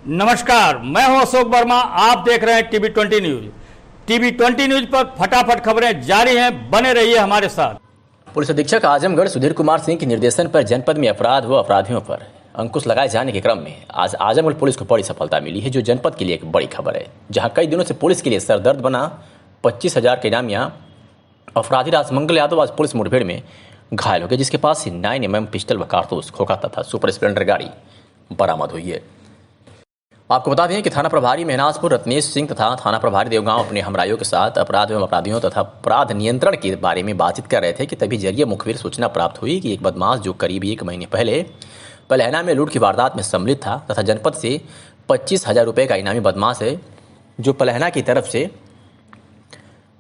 नमस्कार, मैं हूं अशोक वर्मा। आप देख रहे हैं टीवी 20 न्यूज। टीवी 20 न्यूज पर फटाफट खबरें जारी हैं, बने रहिए हमारे साथ। पुलिस अधीक्षक आजमगढ़ सुधीर कुमार सिंह के निर्देशन पर जनपद में अपराध व अपराधियों पर अंकुश लगाए जाने के क्रम में आज आजमगढ़ पुलिस को बड़ी सफलता मिली है, जो जनपद के लिए एक बड़ी खबर है। जहां कई दिनों से पुलिस के लिए सरदर्द बना 25,000 के इनामिया अपराधी राजमंगल यादव आज पुलिस मुठभेड़ में घायल हो गए, जिसके पास से 9mm पिस्टल व कारतूस, खोखा तथा सुपर स्प्लेंडर गाड़ी बरामद हुई है। आपको बता दें कि थाना प्रभारी महनाजपुर रत्नेश सिंह तथा थाना प्रभारी देवगांव अपने हमराइयों के साथ अपराध एवं अपराधियों तथा अपराध नियंत्रण के बारे में बातचीत कर रहे थे कि तभी जरिए मुखबिर सूचना प्राप्त हुई कि एक बदमाश जो करीब 1 महीने पहले पलहना में लूट की वारदात में सम्मिलित था तथा जनपद से 25,000 रुपये का इनामी बदमाश है, जो पलहना की तरफ से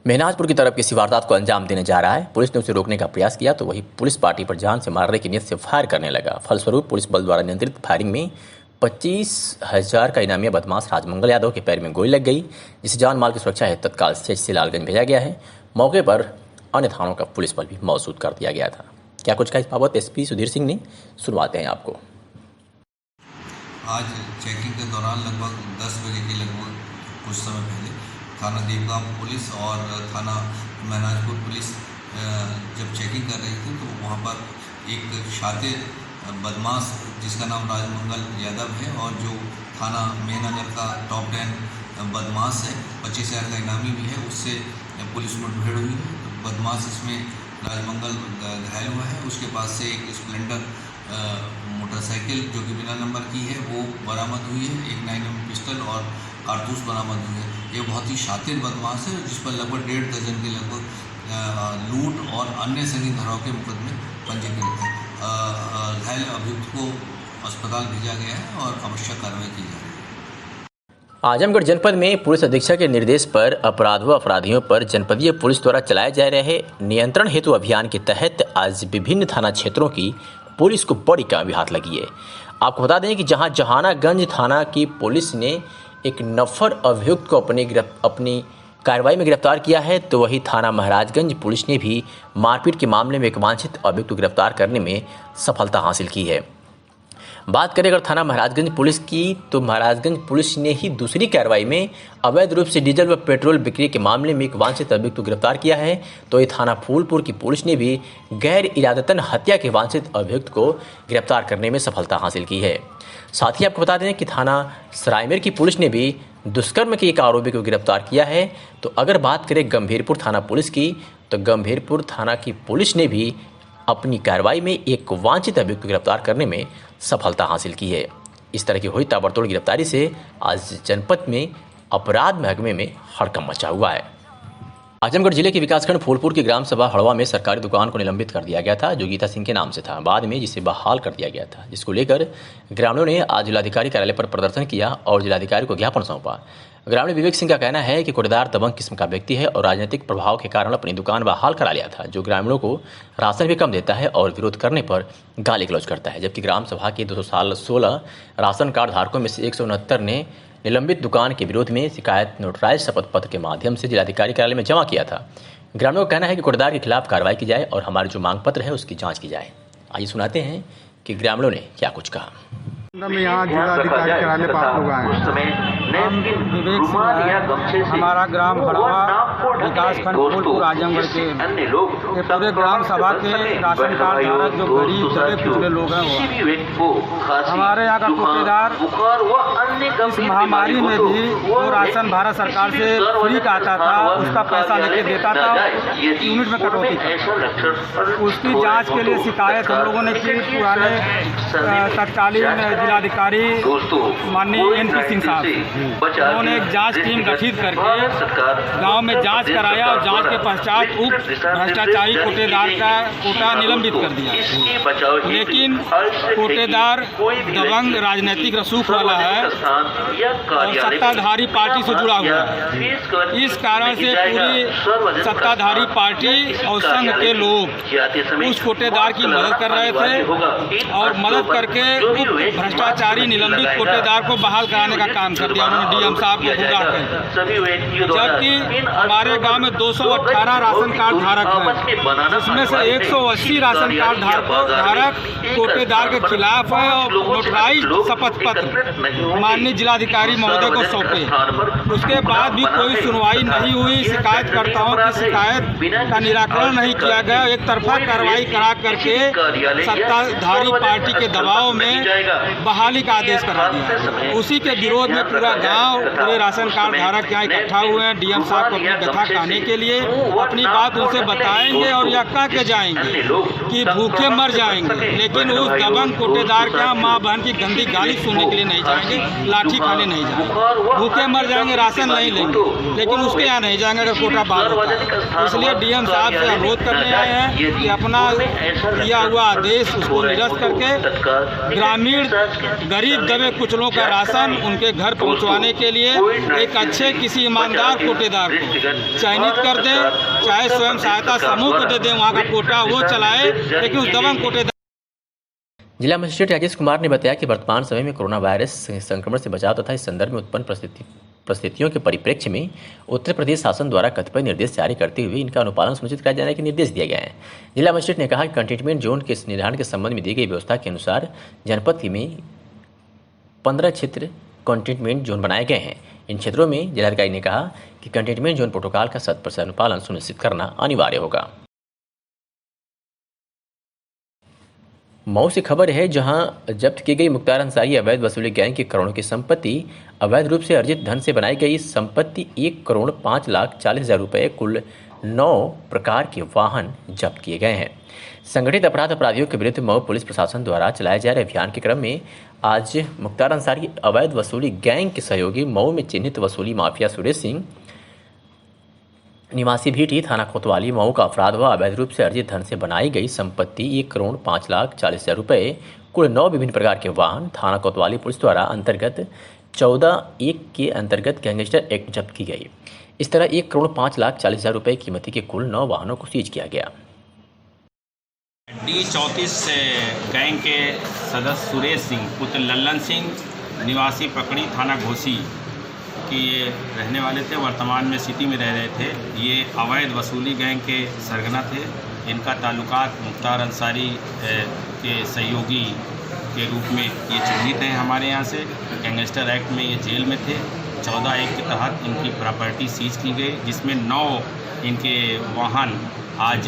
महनाजपुर की तरफ किसी वारदात को अंजाम देने जा रहा है। पुलिस ने उसे रोकने का प्रयास किया तो वही पुलिस पार्टी पर जान से मारने की नीयत से फायर करने लगा। फलस्वरूप पुलिस बल द्वारा नियंत्रित फायरिंग में 25,000 का इनामी बदमाश राजमंगल यादव के पैर में गोली लग गई, जिसे जान माल की सुरक्षा है तत्काल से लालगंज भेजा गया है। मौके पर अन्य थानों का पुलिस बल भी मौजूद कर दिया गया था। क्या कुछ का इस बाबत एसपी सुधीर सिंह ने, सुनवाते हैं आपको। आज चेकिंग के दौरान लगभग 10 बजे के लगभग कुछ समय पहले थाना देवगांव पुलिस और थाना महनाजपुर पुलिस जब चेकिंग कर रही थी तो वहाँ पर एक शातिर बदमाश जिसका नाम राजमंगल यादव है और जो थाना मेहनगर का टॉप 10 बदमाश है, 25,000 का इनामी भी है, उससे पुलिस मुठभेड़ हुई है। तो बदमाश इसमें राजमंगल घायल हुआ है। उसके पास से एक स्प्लेंडर मोटरसाइकिल जो कि बिना नंबर की है वो बरामद हुई है। एक 9mm पिस्टल और कारतूस बरामद हुई है। ये बहुत ही शातिर बदमाश है जिस पर लगभग 1.5 दर्जन के लगभग लूट और अन्य संगीन धाराओं के मुकदमे पंजीकृत हैं। घायल अभियुक्त को अस्पताल भेजा गया है और आवश्यक कार्रवाई की जा रही है। आजमगढ़ जनपद में पुलिस अधीक्षक के निर्देश पर अपराध व अपराधियों पर जनपदीय पुलिस द्वारा चलाए जा रहे नियंत्रण हेतु अभियान के तहत आज विभिन्न थाना क्षेत्रों की पुलिस को बड़ी कामयाबी हाथ लगी है। आपको बता दें कि जहां जहानागंज थाना की पुलिस ने एक नफर अभियुक्त को अपनी कार्रवाई में गिरफ्तार किया है, तो वही थाना महाराजगंज पुलिस ने भी मारपीट के मामले में एक वांछित अभियुक्त को गिरफ्तार करने में सफलता हासिल की है। बात करें अगर थाना महाराजगंज पुलिस की, तो महाराजगंज पुलिस ने ही दूसरी कार्रवाई में अवैध रूप से डीजल व पेट्रोल बिक्री के मामले में एक वांछित अभियुक्त को गिरफ्तार किया है। तो ये थाना फूलपुर की पुलिस ने भी गैर इरादतन हत्या के वांछित अभियुक्त को गिरफ्तार करने में सफलता हासिल की है। साथ ही आपको बता दें कि थाना सरायमेर की पुलिस ने भी दुष्कर्म के एक आरोपी को गिरफ्तार किया है। तो अगर बात करें गंभीरपुर थाना पुलिस की, तो गंभीरपुर थाना की पुलिस ने भी अपनी कार्रवाई में एक वांछित अभियुक्त को गिरफ्तार करने में सफलता हासिल की है। इस तरह की हुई ताबड़तोड़ गिरफ्तारी से आज जनपद में अपराध महकमे में हड़कंप मचा हुआ है। आजमगढ़ जिले के विकासखंड फूलपुर की ग्राम सभा हड़वा में सरकारी दुकान को निलंबित कर दिया गया था, जो गीता सिंह के नाम से था, बाद में जिसे बहाल कर दिया गया था, जिसको लेकर ग्रामीणों ने आज जिलाधिकारी कार्यालय पर प्रदर्शन किया और जिलाधिकारी को ज्ञापन सौंपा। ग्रामीण विवेक सिंह का कहना है कि कोटेदार दबंग किस्म का व्यक्ति है और राजनीतिक प्रभाव के कारण अपनी दुकान बहाल करा लिया था, जो ग्रामीणों को राशन भी कम देता है और विरोध करने पर गाली गलौज करता है। जबकि ग्राम सभा के 216 राशन कार्ड धारकों में से 169 ने निलंबित दुकान के विरोध में शिकायत नोटराइज शपथ पत्र के माध्यम से जिलाधिकारी कार्यालय में जमा किया था। ग्रामीणों का कहना है कि कोटेदार के खिलाफ कार्रवाई की जाए और हमारे जो मांग पत्र है उसकी जाँच की जाए। आइए सुनाते हैं कि ग्रामीणों ने क्या कुछ कहा। यहाँ जिलाधिकारी कार्यालय पर लोग आए हैं। हम विवेक सिंह है, हमारा ग्राम हड़वा विकासखंड फूलपुर आजमगढ़ के ये पूरे ग्राम सभा के राशन कार्ड धारक जो गरीब जड़े पिछड़े लोग हैं वो हमारे यहाँ का कोटेदार इस महामारी में भी वो राशन भारत सरकार से फ्री का आता था, उसका पैसा लेके देता था, यूनिट में कटौती था। उसकी जाँच के लिए शिकायत हम लोगों ने की पुराने तत्कालीन जिलाधिकारी माननीय NP सिंह साहब, उन्होंने एक जांच टीम गठित करके गांव में जांच कराया और जांच के पश्चात उक्त भ्रष्टाचारी कोटेदार का कोटा निलंबित कर दिया। लेकिन कोटेदार दबंग राजनीतिक रसूख वाला है और सत्ताधारी पार्टी से जुड़ा हुआ है। इस कारण से पूरी सत्ताधारी पार्टी और संघ के लोग उस कोटेदार की मदद कर रहे थे और मदद करके भ्रष्टाचारी निलंबित कोटेदार को बहाल कराने का काम कर दिया उन्होंने डीएम साहब को बुला कर। जबकि हमारे गांव में 218 राशन कार्ड धारक हैं, जिसमें से 180 राशन कार्ड धारक कोटेदार के खिलाफ है और नोटराइज्ड शपथ पत्र माननीय जिलाधिकारी महोदय को सौंपे। उसके बाद भी कोई सुनवाई नहीं हुई। शिकायतकर्ताओं की शिकायत का निराकरण नहीं किया गया। एक तरफा कार्रवाई करा करके सत्ताधारी पार्टी के दबाव में बहाली का आदेश करा दिया। उसी के विरोध में पूरा गांव, पूरे राशन कार्ड धारक यहाँ इकट्ठा हुए हैं। डीएम साहब को अपनी व्यथा कहने के लिए अपनी बात उनसे बताएंगे और यह कह के जाएंगे कि भूखे मर जाएंगे, लेकिन उस दबंग कोटेदार के यहाँ माँ बहन की गंदी गाली सुनने के लिए नहीं जाएंगे, लाठी खाने नहीं जाएंगे। भूखे मर जाएंगे, राशन नहीं लेंगे, लेकिन उसके यहाँ नहीं जाएंगे अगर कोटा बात होता है। इसलिए डीएम साहब से अनुरोध करने आए हैं कि अपना दिया हुआ आदेश उसको निरस्त करके ग्रामीण गरीब दबे कुचलों का राशन उनके घर पहुँचवाने के लिए एक अच्छे किसी ईमानदार कोटेदार को चयनित कर दें, चाहे स्वयं सहायता समूह को दे दें, वहाँ का कोटा वो चलाए, लेकिन उस दबंग कोटेदार। जिला मजिस्ट्रेट राजेश कुमार ने बताया कि वर्तमान समय में कोरोना वायरस संक्रमण से बचाव तथा इस संदर्भ में उत्पन्न परिस्थितियों के परिप्रेक्ष्य में उत्तर प्रदेश शासन द्वारा कतिपय निर्देश जारी करते हुए इनका अनुपालन सुनिश्चित कराए जाने के निर्देश दिए गए हैं। जिला मजिस्ट्रेट ने कहा कि कंटेनमेंट जोन के निर्धारण के संबंध में दी गई व्यवस्था के अनुसार जनपद में 15 क्षेत्र कंटेनमेंट जोन बनाए गए हैं। इन क्षेत्रों में जिलाधिकारी ने कहा कि कंटेनमेंट जोन प्रोटोकॉल का 100% अनुपालन सुनिश्चित करना अनिवार्य होगा। मऊ से खबर है, जहां जब्त की गई मुख्तार अंसारी अवैध वसूली गैंग की करोड़ों की संपत्ति, अवैध रूप से अर्जित धन से बनाई गई संपत्ति 1,05,40,000 रुपये, कुल 9 प्रकार के वाहन जब्त किए गए हैं। संगठित अपराधियों के विरुद्ध मऊ पुलिस प्रशासन द्वारा चलाए जा रहे अभियान के क्रम में आज मुख्तार अंसारी अवैध वसूली गैंग के सहयोगी मऊ में चिन्हित वसूली माफिया सुरेश सिंह निवासी भीटी थाना कोतवाली मऊ का अपराध व अवैध रूप से अर्जित धन से बनाई गई संपत्ति 1,05,40,000 रुपये, कुल 9 विभिन्न प्रकार के वाहन थाना कोतवाली पुलिस द्वारा अंतर्गत 14(1) के अंतर्गत गैंगस्टर एक्ट जब्त की गई। इस तरह 1,05,40,000 रुपये कीमती के कुल 9 वाहनों को सीज किया गया। D34 गैंग के सदस्य सुरेश सिंह पुत्र लल्लन सिंह निवासी पकड़ी थाना घोसी कि ये रहने वाले थे, वर्तमान में सिटी में रह रहे थे। ये अवैध वसूली गैंग के सरगना थे। इनका ताल्लुकात मुख्तार अंसारी के सहयोगी के रूप में ये चिन्हित हैं हमारे यहाँ से। गैंगस्टर एक्ट में ये जेल में थे। 14(1) के तहत इनकी प्रॉपर्टी सीज की गई, जिसमें 9 इनके वाहन आज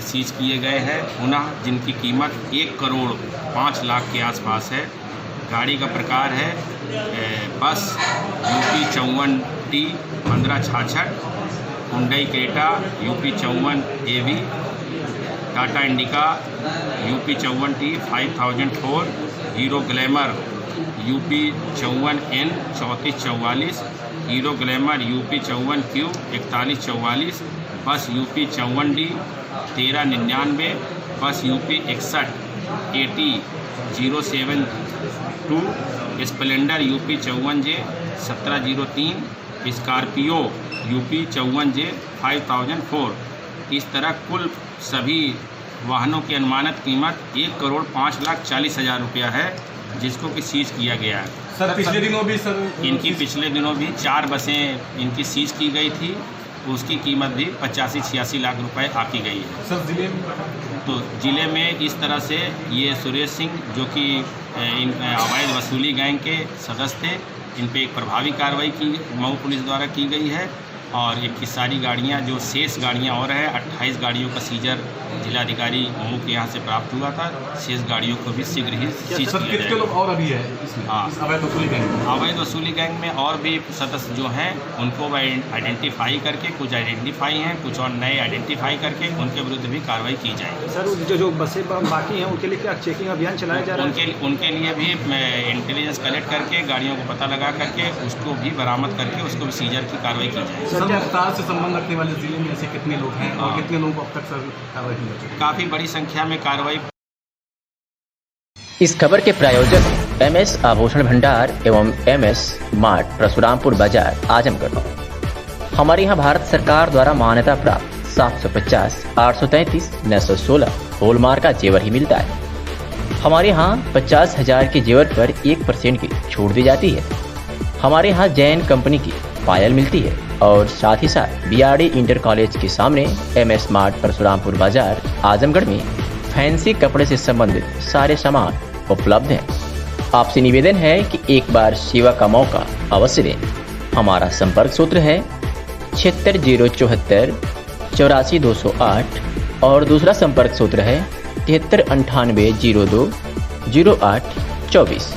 सीज किए गए हैं पुनः, जिनकी कीमत 1,05,00,000 के आसपास है। गाड़ी का प्रकार है बस UP 54T 1566, Hyundai Creta UP 54AV, Tata indica UP 54T 5004, hero glamour UP 54N 3444, hero glamour UP 54Q 4144, बस UP 54D 1399, बस UP 61 AT 072, Splendor UP 54J 1703, Scorpio UP 54J 5004। इस तरह कुल सभी वाहनों की अनुमानित कीमत 1,05,40,000 रुपया है, जिसको कि सीज किया गया है। सर पिछले दिनों भी इनकी पिछले दिनों भी 4 बसें इनकी सीज की गई थी, उसकी कीमत भी 85-86 लाख रुपए आकी गई है। सर जिले में तो ज़िले में इस तरह से ये सुरेश सिंह जो कि इन अवैध वसूली गैंग के सदस्य थे, इन पे एक प्रभावी कार्रवाई की मऊ पुलिस द्वारा की गई है। और ये सारी गाड़ियां, जो शेष गाड़ियां और हैं, 28 गाड़ियों का सीजर जिलाधिकारी मऊ के यहाँ से प्राप्त हुआ था। शेष गाड़ियों को भी शीघ्र ही सीज किया जाएगा। लोग और अभी है इसमें? हाँ, अवैध वसूली गैंग में अवैध वसूली गैंग में और भी सदस्य जो हैं उनको आइडेंटिफाई करके, कुछ आइडेंटिफाई हैं, कुछ और नए आइडेंटिफाई करके उनके विरुद्ध भी कार्रवाई की जाएगी। सर जो बसें बाकी हैं उनके लिए क्या चेकिंग अभियान चलाया जा रहा है? उनके लिए भी इंटेलिजेंस कलेक्ट करके, गाड़ियों को पता लगा करके, उसको भी बरामद करके, उसको भी सीजर की कार्रवाई की जाएगी। सर मुख्तार से संबंध रखने वाले जिले में ऐसे कितने लोग हैं और कितने लोगों को अब तक सर कार्रवाई की जा चुकी है? काफ़ी बड़ी संख्या में कार्रवाई। इस खबर के प्रायोजक MS आभूषण भंडार एवं MS मार्ट परशुरामपुर बाजार आजमगढ़। हमारे यहाँ भारत सरकार द्वारा मान्यता प्राप्त 750, 833, 916 होलमार्क का जेवर ही मिलता है। हमारे यहाँ 50,000 के जेवर पर 1% की छूट दी जाती है। हमारे यहाँ जैन कंपनी की पायल मिलती है और साथ ही साथ BRD इंटर कॉलेज के सामने MS मार्ट परशुरामपुर बाजार आजमगढ़ में फैंसी कपड़े से संबंधित सारे सामान उपलब्ध हैं। आपसे निवेदन है कि एक बार सेवा का मौका अवश्य दें। हमारा संपर्क सूत्र है 76 074 84 208 और दूसरा संपर्क सूत्र है 73 98 02 08 24।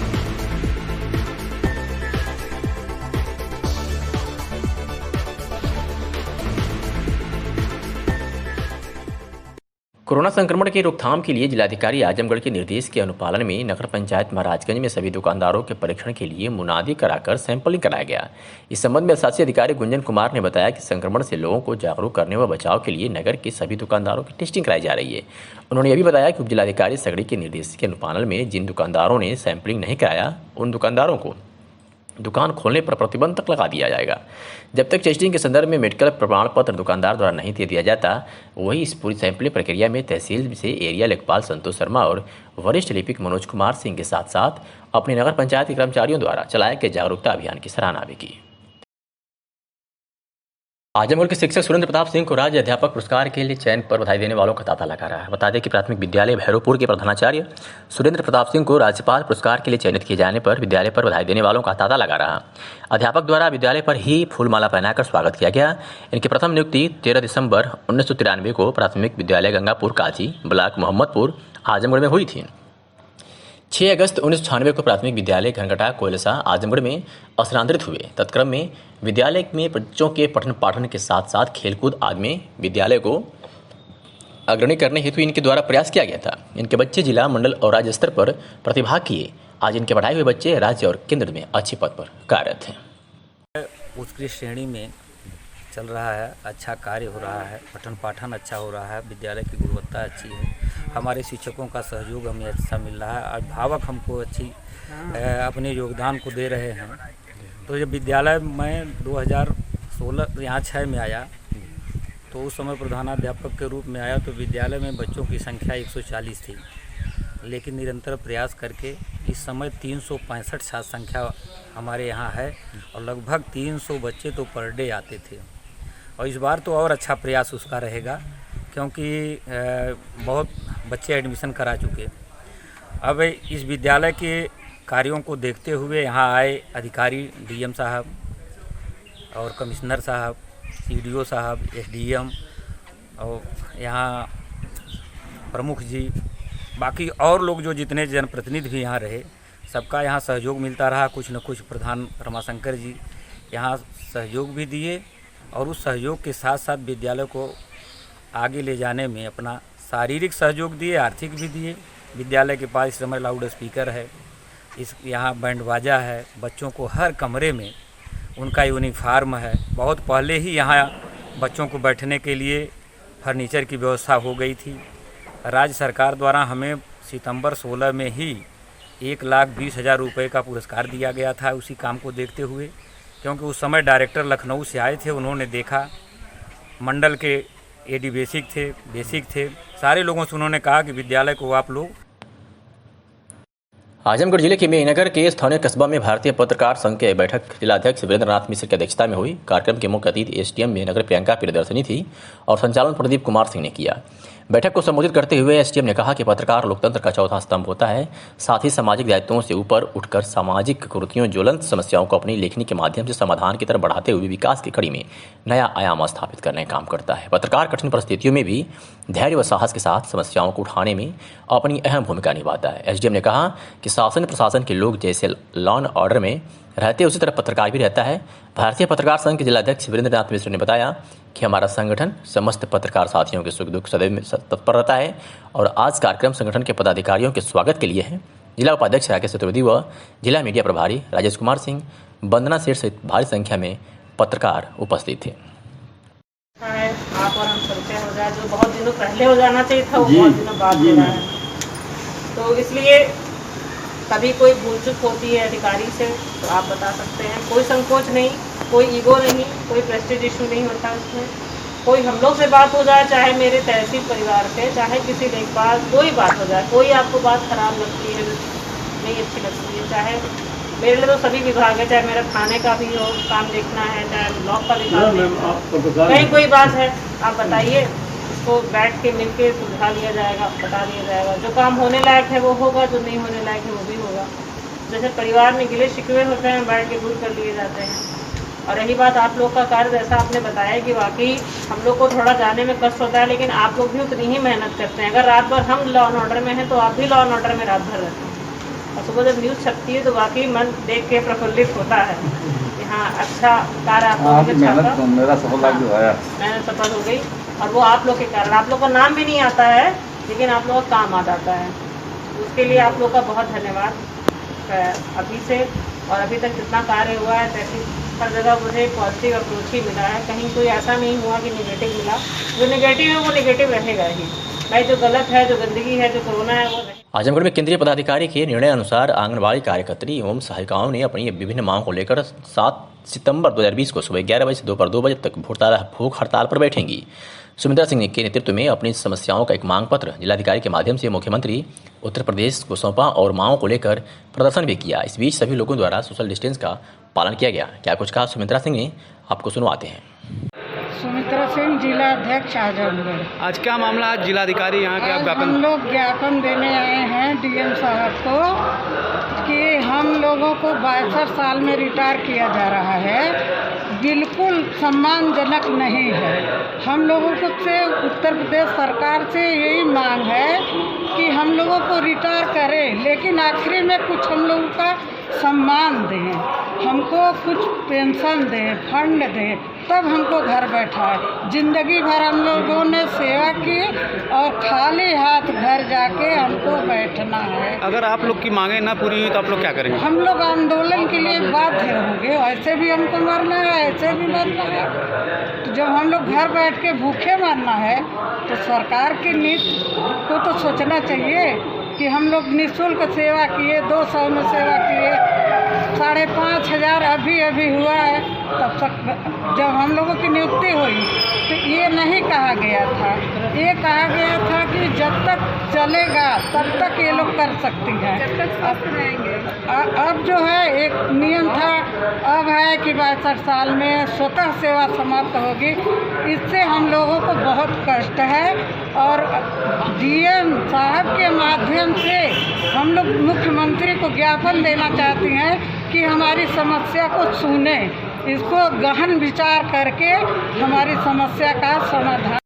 कोरोना संक्रमण की रोकथाम के लिए जिलाधिकारी आजमगढ़ के निर्देश के अनुपालन में नगर पंचायत महाराजगंज में सभी दुकानदारों के परीक्षण के लिए मुनादी कराकर सैंपलिंग कराया गया। इस संबंध में शासी अधिकारी गुंजन कुमार ने बताया कि संक्रमण से लोगों को जागरूक करने व बचाव के लिए नगर के सभी दुकानदारों की टेस्टिंग कराई जा रही है। उन्होंने यह भी बताया कि उप जिलाधिकारी सगड़ी के निर्देश के अनुपालन में जिन दुकानदारों ने सैंपलिंग नहीं कराया उन दुकानदारों को दुकान खोलने पर प्रतिबंध तक लगा दिया जाएगा। जब तक टेस्टिंग के संदर्भ में मेडिकल प्रमाण पत्र दुकानदार द्वारा नहीं दे दिया जाता, वही इस पूरी सैंपलिंग प्रक्रिया में तहसील से एरिया लेखपाल संतोष शर्मा और वरिष्ठ लिपिक मनोज कुमार सिंह के साथ साथ अपने नगर पंचायत के कर्मचारियों द्वारा चलाए गए जागरूकता अभियान की सराहना भी की। आजमगढ़ के शिक्षक सुरेंद्र प्रताप सिंह को राज्य अध्यापक पुरस्कार के लिए चयन पर बधाई देने वालों का तांता लगा रहा है। बता दें कि प्राथमिक विद्यालय भैरवपुर के प्रधानाचार्य सुरेंद्र प्रताप सिंह को राज्यपाल पुरस्कार के लिए चयनित किए जाने पर विद्यालय पर बधाई देने वालों का तांता लगा रहा। अध्यापक द्वारा विद्यालय पर ही फूलमाला पहनाकर स्वागत किया गया। इनकी प्रथम नियुक्ति 13 दिसंबर 1993 को प्राथमिक विद्यालय गंगापुर काजी ब्लॉक मोहम्मदपुर आजमगढ़ में हुई थी। 6 अगस्त 1996 को प्राथमिक विद्यालय घनघटा कोयलसा आजमगढ़ में स्थानांतरित हुए। तत्क्रम में विद्यालय में बच्चों के पठन पाठन के साथ साथ खेलकूद आदि में विद्यालय को अग्रणी करने हेतु इनके द्वारा प्रयास किया गया था। इनके बच्चे जिला मंडल और राज्य स्तर पर प्रतिभाग किए। आज इनके पढ़ाए हुए बच्चे राज्य और केंद्र में अच्छे पद पर कार्यरत हैं। उत्कृष्ट श्रेणी में चल रहा है, अच्छा कार्य हो रहा है, पठन पाठन अच्छा हो रहा है, विद्यालय की गुणवत्ता अच्छी है, हमारे शिक्षकों का सहयोग हमें अच्छा मिल रहा है, अभिभावक हमको अच्छी अपने योगदान को दे रहे हैं। तो जब विद्यालय में 2016 यहाँ 6 में आया तो उस समय प्रधानाध्यापक के रूप में आया तो विद्यालय में बच्चों की संख्या 140 थी, लेकिन निरंतर प्रयास करके इस समय 365 छात्र संख्या हमारे यहाँ है और लगभग 300 बच्चे तो पर डे आते थे। और इस बार तो और अच्छा प्रयास उसका रहेगा क्योंकि बहुत बच्चे एडमिशन करा चुके। अब इस विद्यालय के कार्यों को देखते हुए यहाँ आए अधिकारी डीएम साहब और कमिश्नर साहब, सीडीओ साहब, एसडीएम और यहाँ प्रमुख जी, बाकी और लोग जो जितने जनप्रतिनिधि भी यहाँ रहे, सबका यहाँ सहयोग मिलता रहा। कुछ न कुछ प्रधान रमाशंकर जी यहाँ सहयोग भी दिए और उस सहयोग के साथ साथ विद्यालय को आगे ले जाने में अपना शारीरिक सहयोग दिए, आर्थिक भी दिए। विद्यालय के पास इस समय लाउड स्पीकर है, इस यहाँ बैंड बाजा है, बच्चों को हर कमरे में उनका यूनिफॉर्म है। बहुत पहले ही यहाँ बच्चों को बैठने के लिए फर्नीचर की व्यवस्था हो गई थी। राज्य सरकार द्वारा हमें सितंबर 16 में ही 1,20,000 रुपये का पुरस्कार दिया गया था उसी काम को देखते हुए, क्योंकि उस समय डायरेक्टर लखनऊ से आए थे। उन्होंने देखा, मंडल के एडी बेसिक थे, सारे लोगों से उन्होंने कहा कि विद्यालय को आप लोग। आजमगढ़ जिले के मेहनगर के स्थानीय कस्बा में भारतीय पत्रकार संघ के बैठक जिलाध्यक्ष वीरेंद्रनाथ मिश्र की अध्यक्षता में हुई। कार्यक्रम के मुख्य अतिथि एसडीएम मेहनगर प्रियंका प्रियदर्शनी थी और संचालन प्रदीप कुमार सिंह ने किया। बैठक को संबोधित करते हुए एसडीएम ने कहा कि पत्रकार लोकतंत्र का चौथा स्तंभ होता है, साथ ही सामाजिक दायित्वों से ऊपर उठकर सामाजिक कुरीतियों, ज्वलंत समस्याओं को अपनी लेखनी के माध्यम से समाधान की तरफ बढ़ाते हुए विकास की कड़ी में नया आयाम स्थापित करने का काम करता है। पत्रकार कठिन परिस्थितियों में भी धैर्य व साहस के साथ समस्याओं को उठाने में अपनी अहम भूमिका निभाता है। एसडीएम ने कहा कि शासन प्रशासन के लोग जैसे लॉ एंड ऑर्डर में रहते उसी तरह पत्रकार भी रहता है। भारतीय पत्रकार संघ के जिलाध्यक्ष वीरेंद्रनाथ मिश्र ने बताया कि हमारा संगठन समस्त पत्रकार साथियों के सुख दुख सदैव तत्पर रहता है और आज कार्यक्रम संगठन के पदाधिकारियों के स्वागत के लिए है। जिला उपाध्यक्ष राकेश चतुर्वेदी व जिला मीडिया प्रभारी राजेश कुमार सिंह, वंदना सेठ सहित भारी संख्या में पत्रकार उपस्थित थे। आप और हम परिचय हो जाए, जो बहुत दिनों पहले हो जाना चाहिए था वो बहुत दिनों बाद हो रहा है, तो इसलिए कभी कोई भूल चूक होती है अधिकारी से तो आप बता सकते हैं। कोई संकोच नहीं, कोई ईगो नहीं, कोई प्रेस्टीज इशू नहीं होता इसमें। कोई हम लोग से बात हो जाए, चाहे मेरे तहसील परिवार से, चाहे किसी लेखपाल, कोई बात हो जाए, कोई आपको बात खराब लगती है, नहीं अच्छी लगती है, चाहे मेरे लिए तो सभी विभाग है, चाहे मेरा थाने का भी हो काम देखना है, चाहे ब्लॉक का विभाग देखना है, कहीं कोई बात है आप बताइए, उसको बैठ के मिल के सुलझा लिया जाएगा, बता दिया जाएगा। जो काम होने लायक है वो होगा, जो नहीं होने लायक है वो भी होगा। जैसे परिवार में गिले शिकवे होते हैं, बैठ के दूर कर लिए जाते हैं। और रही बात आप लोग का कार्य, जैसा आपने बताया कि वाकई हम लोग को थोड़ा जाने में कष्ट होता है, लेकिन आप लोग भी उतनी ही मेहनत करते हैं। अगर रात भर हम लॉ एंड ऑर्डर में हैं तो आप भी लॉ एंड ऑर्डर में रात भर रहते हैं। और सुबह जब न्यूज़ छपती है तो वाकई मन देख के प्रफुल्लित होता है कि हाँ, अच्छा कार्य आप लोगों ने छापा, मेरा सफल जो है मेहनत सफल हो गई। और वो आप लोग के कारण, आप लोग का नाम भी नहीं आता है लेकिन आप लोग का काम आ जाता है। उसके लिए आप लोग का बहुत धन्यवाद अभी से। और अभी तक जितना कार्य हुआ है तहसील हर जगह मुझे पॉजिटिव अप्रोच ही मिला है, कहीं कोई ऐसा नहीं हुआ कि निगेटिव मिला। जो निगेटिव है वो निगेटिव रहेगा ही भाई, जो गलत है, जो गंदगी है, जो कोरोना है वो। आजमगढ़ में केंद्रीय पदाधिकारी के निर्णय अनुसार आंगनबाड़ी कार्यकर्त्री एवं सहायिकाओं ने अपनी विभिन्न मांगों को लेकर 7 सितंबर 2020 को सुबह 11 बजे से दोपहर 2 बजे तक भूख हड़ताल पर बैठेंगी। सुमित्रा सिंह के नेतृत्व में अपनी समस्याओं का एक मांग पत्र जिलाधिकारी के माध्यम से मुख्यमंत्री उत्तर प्रदेश को सौंपा और मांगों को लेकर प्रदर्शन भी किया। इस बीच सभी लोगों द्वारा सोशल डिस्टेंस का पालन किया गया। क्या कुछ कहा सुमित्रा सिंह ने, आपको सुनवाते हैं। सुमित्रा सिंह, जिला अध्यक्ष आजमगढ़। आज क्या मामला, आज जिलाधिकारी यहाँ के ज्ञापन? हम लोग ज्ञापन देने आए हैं डीएम साहब को कि हम लोगों को 62 साल में रिटायर किया जा रहा है, बिल्कुल सम्मानजनक नहीं है। हम लोगों को से उत्तर प्रदेश सरकार से यही मांग है कि हम लोगों को रिटायर करें, लेकिन आखिरी में कुछ हम लोगों का सम्मान दें, हमको कुछ पेंशन दें, फंड दें, तब हमको घर बैठाए। ज़िंदगी भर हम लोगों ने सेवा की और खाली हाथ घर जाके हमको बैठना है। अगर आप लोग की मांगे ना पूरी हुई तो आप लोग क्या करेंगे? हम लोग आंदोलन के लिए बाध्य होंगे, ऐसे भी हमको मरना है, ऐसे भी मरना है। तो जब हम लोग घर बैठ के भूखे मरना है तो सरकार की नीति को तो सोचना चाहिए कि हम लोग निःशुल्क सेवा किए, 200 में सेवा किए, 5,500 अभी हुआ है। तब तक जब हम लोगों की नियुक्ति हुई तो ये नहीं कहा गया था, ये कहा गया था कि जब तक चलेगा तब तक ये लोग कर सकती हैं, अब जो है एक नियम था, अब है कि 62 साल में स्वतः सेवा समाप्त होगी। इससे हम लोगों को बहुत कष्ट है और डीएम साहब के माध्यम से हम लोग मुख्यमंत्री को ज्ञापन देना चाहते हैं कि हमारी समस्या को सुने, इसको गहन विचार करके हमारी समस्या का समाधान।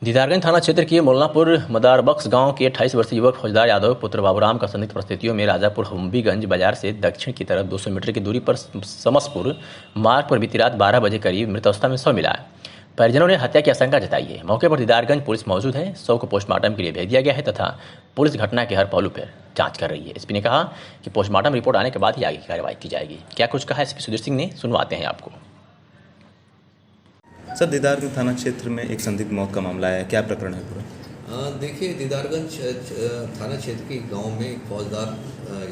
दीदारगंज थाना क्षेत्र के मोलनापुर मदारबख्श गांव के 28 वर्षीय युवक फौजदार यादव पुत्र बाबूराम का संदिग्ध परिस्थितियों में राजापुर हुम्बीगंज बाजार से दक्षिण की तरफ 200 मीटर की दूरी पर समसपुर मार्ग पर बीती रात 12 बजे करीब मृत अवस्था में शव मिला है। परिजनों ने हत्या की आशंका जताई है। मौके पर दीदारगंज पुलिस मौजूद है। शव को पोस्टमार्टम के लिए भेज दिया गया है तथा पुलिस घटना के हर पहलू पर जांच कर रही है। एसपी ने कहा कि पोस्टमार्टम रिपोर्ट आने के बाद ही आगे की कार्रवाई की जाएगी। क्या कुछ कहा एसपी सुधीर सिंह ने, सुनवाते हैं आपको। सर, दीदारगंज थाना क्षेत्र में एक संदिग्ध मौत का मामला है, क्या प्रकरण है पूरा? देखिए, दीदारगंज थाना क्षेत्र के गांव में एक फौजदार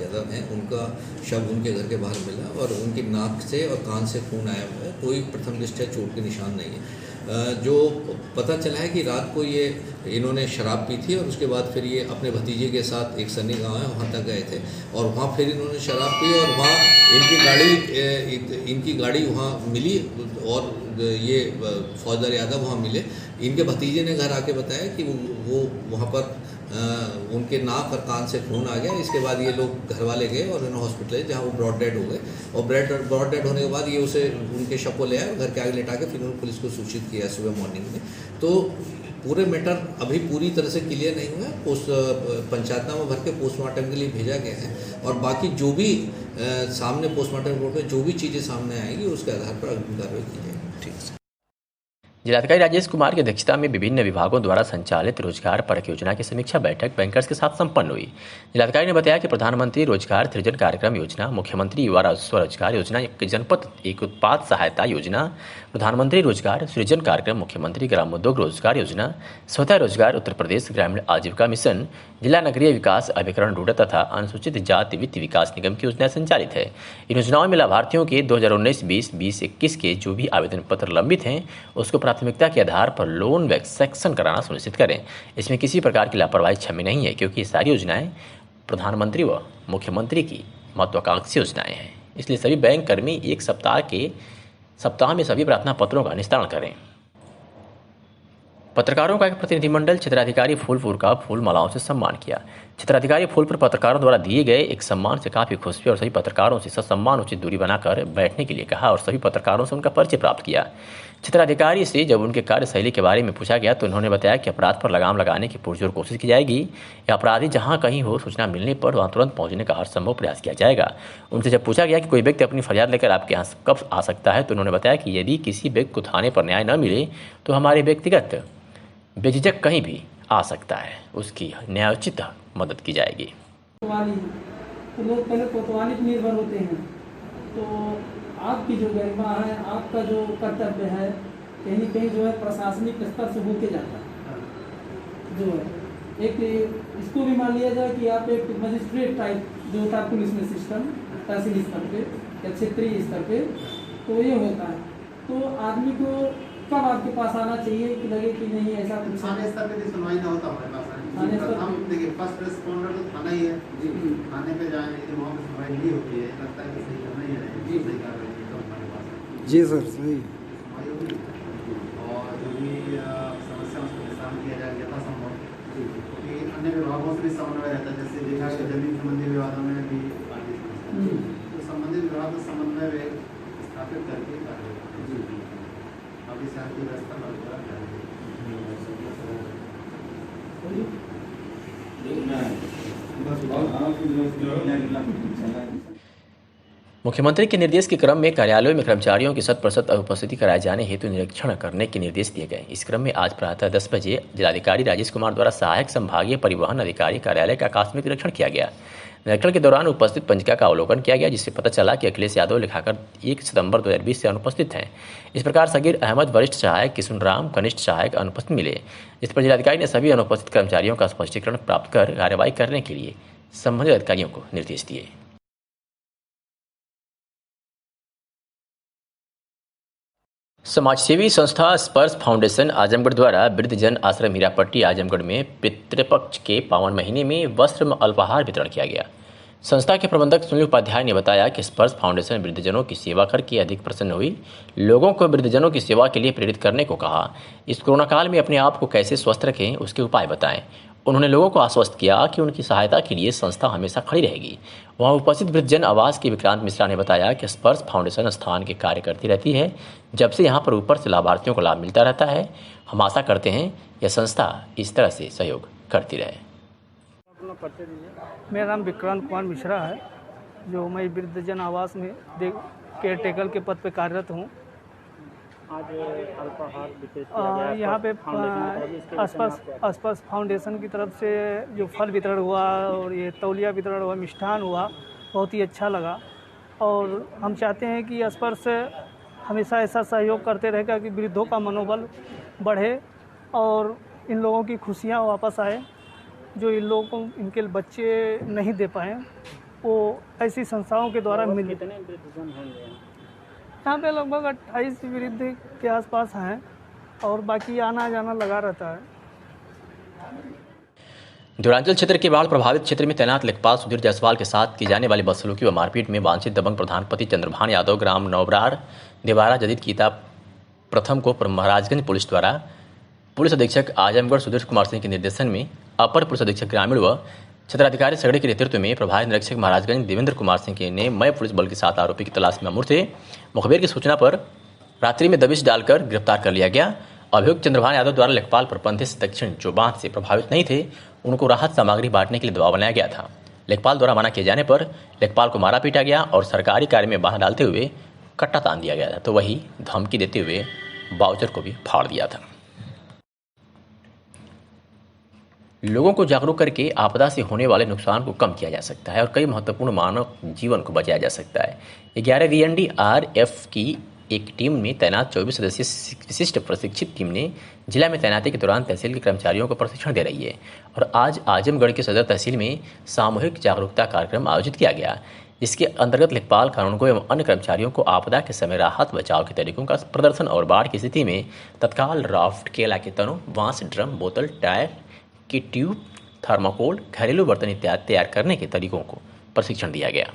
यादव हैं, उनका शव उनके घर के बाहर मिला और उनकी नाक से और कान से खून आया हुआ है। कोई प्रथम दृष्टया चोट के निशान नहीं है। जो पता चला है कि रात को ये इन्होंने शराब पी थी और उसके बाद फिर ये अपने भतीजे के साथ एक सन्नी गांव है वहाँ तक गए थे और वहाँ फिर इन्होंने शराब पी और वहाँ इनकी गाड़ी वहाँ मिली और ये फौजदार यादव वहाँ मिले। इनके भतीजे ने घर आके बताया कि वो वहाँ पर उनके नाक और कान से खून आ गया। इसके बाद ये लोग घर वाले गए और उन्हें हॉस्पिटल जहाँ वो ब्रॉड डेड हो गए और ब्रॉड डेड होने के बाद ये उसे उनके शव को ले आए और घर के आगे लेटा के फिर उन्होंने पुलिस को सूचित किया सुबह मॉर्निंग में। तो पूरे मैटर अभी पूरी तरह से क्लियर नहीं हुआ है। पंचायतनामा भर के पोस्टमार्टम के लिए भेजा गया है और बाकी जो भी सामने पोस्टमार्टम रिपोर्ट में जो भी चीज़ें सामने आएंगी उसके आधार पर अग्रिम कार्रवाई की जाएगी। ठीक है। जिलाधिकारी राजेश कुमार की अध्यक्षता में विभिन्न विभागों द्वारा संचालित रोजगार परक योजना की समीक्षा बैठक बैंकर्स के साथ संपन्न हुई। जिलाधिकारी ने बताया कि प्रधानमंत्री रोजगार सृजन कार्यक्रम योजना, मुख्यमंत्री युवा स्वरोजगार योजना, एक जनपद एक उत्पाद सहायता योजना, प्रधानमंत्री रोजगार सृजन कार्यक्रम, मुख्यमंत्री ग्रामोद्योग रोजगार योजना, स्वतः रोजगार उत्तर प्रदेश ग्रामीण आजीविका मिशन, जिला नगरीय विकास अभिकरण रूडा तथा अनुसूचित जाति वित्त विकास निगम की योजनाएं संचालित है। इन योजनाओं में लाभार्थियों के 2019-20, 20-21 के जो भी आवेदन पत्र लंबित हैं उसको प्राथमिकता के आधार पर लोन वैक्सेक्शन कराना सुनिश्चित करें। इसमें किसी प्रकार की लापरवाही क्षम्य नहीं है क्योंकि ये सारी योजनाएं प्रधानमंत्री व मुख्यमंत्री की महत्वाकांक्षी योजनाएं हैं। इसलिए सभी बैंक कर्मी एक सप्ताह में सभी प्रार्थना पत्रों का निस्तारण करें। पत्रकारों का एक प्रतिनिधिमंडल क्षेत्राधिकारी फूलपुर का फूल मालाओं से सम्मान किया। क्षेत्राधिकारी फूलपुर पत्रकारों द्वारा दिए गए एक सम्मान से काफी खुश हुए और सभी पत्रकारों से ससम्मान उचित दूरी बनाकर बैठने के लिए कहा और सभी पत्रकारों से उनका परिचय प्राप्त किया। क्षेत्राधिकारी से जब उनके कार्यशैली के बारे में पूछा गया तो उन्होंने बताया कि अपराध पर लगाम लगाने की पुरजोर कोशिश की जाएगी या अपराधी जहां कहीं हो सूचना मिलने पर वहां तुरंत पहुंचने का हर संभव प्रयास किया जाएगा। उनसे जब पूछा गया कि कोई व्यक्ति अपनी फरियाद लेकर आपके यहाँ कब आ सकता है तो उन्होंने बताया कि यदि किसी व्यक्ति को थाने पर न्याय न मिले तो हमारे व्यक्तिगत बेझिझक कहीं भी आ सकता है, उसकी न्यायोचित मदद की जाएगी। तो लोग पहले कोतवाली पर निर्भर होते हैं, तो आपकी जो गरिमा है, आपका जो कर्तव्य है, कहीं न कहीं जो है प्रशासनिक स्तर से होके जाता है। जो है एक इसको भी मान लिया जाए कि आप एक मजिस्ट्रेट टाइप जो होता है पुलिस में सिस्टम, तहसील स्तर पे या क्षेत्रीय स्तर पे, तो ये होता है। तो आदमी को कब आपके पास आना चाहिए कि लगे कि नहीं ऐसा कुछ थाने स्तर पे सुनवाई ना होता हमारे पास। हम देखिए फर्स्ट रिस्पॉन्डर तो थाना ही है, थाने पे जाए नहीं तो वहाँ पे सुनवाई नहीं होती है, लगता है कि सही करना ही है, सही कर रहे हैं तो हमारे पास। जी सर, सही। और जो भी समस्या उसको निशान किया जाए यथासंभव, क्योंकि अन्य विभागों से भी समन्वय रहता है। जैसे देखा कि जमीन संबंधी विवादों में भी तो संबंधित विभाग का समन्वय स्थापित करके कार्य अभी शांति व्यवस्था बरकरार करेंगे। मुख्यमंत्री के निर्देश के क्रम में कार्यालयों में कर्मचारियों की 100% उपस्थिति कराए जाने हेतु निरीक्षण करने के निर्देश दिए गए। इस क्रम में आज प्रातः 10 बजे जिलाधिकारी राजेश कुमार द्वारा सहायक संभागीय परिवहन अधिकारी कार्यालय का आकस्मिक निरीक्षण किया गया। निरीक्षण के दौरान उपस्थित पंजिका का अवलोकन किया गया, जिससे पता चला कि अखिलेश यादव लिखाकर 1 सितंबर 2020 से अनुपस्थित हैं। इस प्रकार सगीर अहमद वरिष्ठ सहायक, किशुन राम कनिष्ठ सहायक अनुपस्थित मिले। इस पर जिलाधिकारी ने सभी अनुपस्थित कर्मचारियों का स्पष्टीकरण प्राप्त कर कार्रवाई करने के लिए संबंधित अधिकारियों को निर्देश दिए। समाजसेवी संस्था स्पर्श फाउंडेशन आजमगढ़ द्वारा वृद्धजन आश्रम हीरापट्टी आजमगढ़ में पितृपक्ष के पावन महीने में वस्त्र में अल्पाहार वितरण किया गया। संस्था के प्रबंधक सुनील उपाध्याय ने बताया कि स्पर्श फाउंडेशन वृद्धजनों की सेवा करके अधिक प्रसन्न हुई, लोगों को वृद्धजनों की सेवा के लिए प्रेरित करने को कहा। इस कोरोना काल में अपने आप को कैसे स्वस्थ रखें उसके उपाय बताएं। उन्होंने लोगों को आश्वस्त किया कि उनकी सहायता के लिए संस्था हमेशा खड़ी रहेगी। वहां उपस्थित वृद्धजन आवास के विक्रांत मिश्रा ने बताया कि स्पर्श फाउंडेशन स्थान के कार्य करती रहती है, जब से यहां पर ऊपर से लाभार्थियों को लाभ मिलता रहता है। हम आशा करते हैं यह संस्था इस तरह से सहयोग करती रहे। मेरा नाम विक्रांत कुमार मिश्रा है, जो मैं वृद्धजन आवास में केयर टेकर के पद पर कार्यरत हूँ। आज अल्पाहार यहाँ पे स्पर्श फाउंडेशन की तरफ से जो फल वितरण हुआ और ये तौलिया वितरण हुआ, मिष्ठान हुआ, बहुत ही अच्छा लगा। और हम चाहते हैं कि स्पर्श हमेशा ऐसा सहयोग करते रहेगा कि वृद्धों का मनोबल बढ़े और इन लोगों की खुशियाँ वापस आए, जो इन लोगों को इनके बच्चे नहीं दे पाए वो ऐसी संस्थाओं के द्वारा मिल। कितने वृद्धजन होंगे यहाँ पे? लगभग 28 वृद्ध के आसपास हैं और बाकी आना जाना लगा रहता है। दूरांचल क्षेत्र के बाढ़ प्रभावित क्षेत्र में तैनात लेखपाल सुधीर जायसवाल के साथ की जाने वाली बदसलूकी व मारपीट में वांछित दबंग प्रधानपति चंद्रभान यादव ग्राम नौबरार देवारा जदीद कीता प्रथम को महाराजगंज पुलिस द्वारा पुलिस अधीक्षक आजमगढ़ सुधीर कुमार सिंह के निर्देशन में अपर पुलिस अधीक्षक ग्रामीण व क्षेत्राधिकारी सगड़े के नेतृत्व में प्रभारी निरीक्षक महाराजगंज देवेंद्र कुमार सिंह ने मय पुलिस बल के साथ आरोपी की तलाश में अमूर थे। मुखबिर की सूचना पर रात्रि में दबिश डालकर गिरफ्तार कर लिया गया। अभियुक्त चंद्रभान यादव द्वारा लेखपाल पर पंथे से दक्षिण जो बांध से प्रभावित नहीं थे, उनको राहत सामग्री बांटने के लिए दबाव बनाया गया था। लेखपाल द्वारा मना किए जाने पर लेखपाल को मारा पीटा गया और सरकारी कार्य में बाधा डालते हुए कट्टा तान दिया गया था, तो वही धमकी देते हुए बाउचर को भी फाड़ दिया था। लोगों को जागरूक करके आपदा से होने वाले नुकसान को कम किया जा सकता है और कई महत्वपूर्ण मानव जीवन को बचाया जा सकता है। 11 VNDRF की एक टीम में तैनात 24 सदस्यीय विशिष्ट प्रशिक्षित टीम ने जिला में तैनाती के दौरान तहसील के कर्मचारियों को प्रशिक्षण दे रही है और आज आजमगढ़ के सदर तहसील में सामूहिक जागरूकता कार्यक्रम आयोजित किया गया, जिसके अंतर्गत लेखपाल कानूनगो एवं अन्य कर्मचारियों को आपदा के समय राहत बचाव के तरीकों का प्रदर्शन और बाढ़ की स्थिति में तत्काल राफ्ट, केला के तनों, बांस, ड्रम, बोतल, टायर की ट्यूब, थर्माकोल, घरेलू बर्तन इत्यादि तैयार करने के तरीकों को प्रशिक्षण दिया गया।